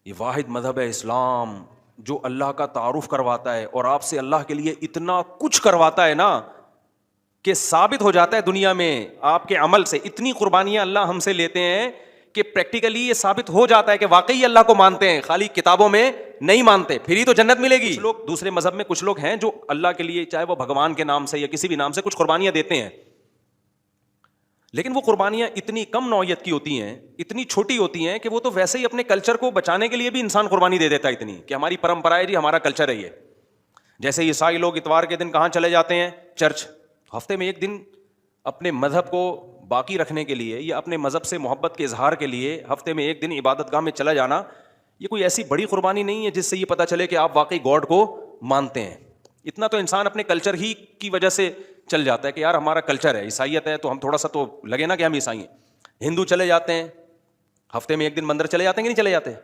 ये वाहिद मजहब है इस्लाम जो अल्लाह का तारुफ करवाता है और आपसे अल्लाह के लिए इतना कुछ करवाता है ना कि साबित हो जाता है दुनिया में आपके अमल से। इतनी कुर्बानियां अल्लाह हमसे लेते हैं कि प्रैक्टिकली ये साबित हो जाता है कि वाकई अल्लाह को मानते हैं, खाली किताबों में नहीं मानते, फिर ही तो जन्नत मिलेगी। कुछ लोग दूसरे मजहब में कुछ लोग हैं जो अल्लाह के लिए चाहे वो भगवान के नाम से या किसी भी नाम से कुछ कुर्बानियां देते हैं, लेकिन वो कुर्बानियां इतनी कम नौयत की होती हैं, इतनी छोटी होती हैं कि वो तो वैसे ही अपने कल्चर को बचाने के लिए भी इंसान कुर्बानी दे देता है इतनी कि हमारी परंपरा है जी, हमारा कल्चर है ये। जैसे ईसाई लोग इतवार के दिन कहाँ चले जाते हैं? चर्च। हफ्ते में एक दिन अपने मजहब को बाकी रखने के लिए या अपने मजहब से मोहब्बत के इजहार के लिए हफ्ते में एक दिन इबादतगाह में चला जाना, ये कोई ऐसी बड़ी कुर्बानी नहीं है जिससे ये पता चले कि आप वाकई गॉड को मानते हैं। इतना तो इंसान अपने कल्चर ही की वजह से चल जाता है कि यार हमारा कल्चर है, ईसाइयत है, तो हम थोड़ा सा तो लगे ना कि हम ईसाई हैं। हिंदू चले जाते हैं, हफ्ते में एक दिन मंदिर चले जाते हैं कि नहीं चले जाते?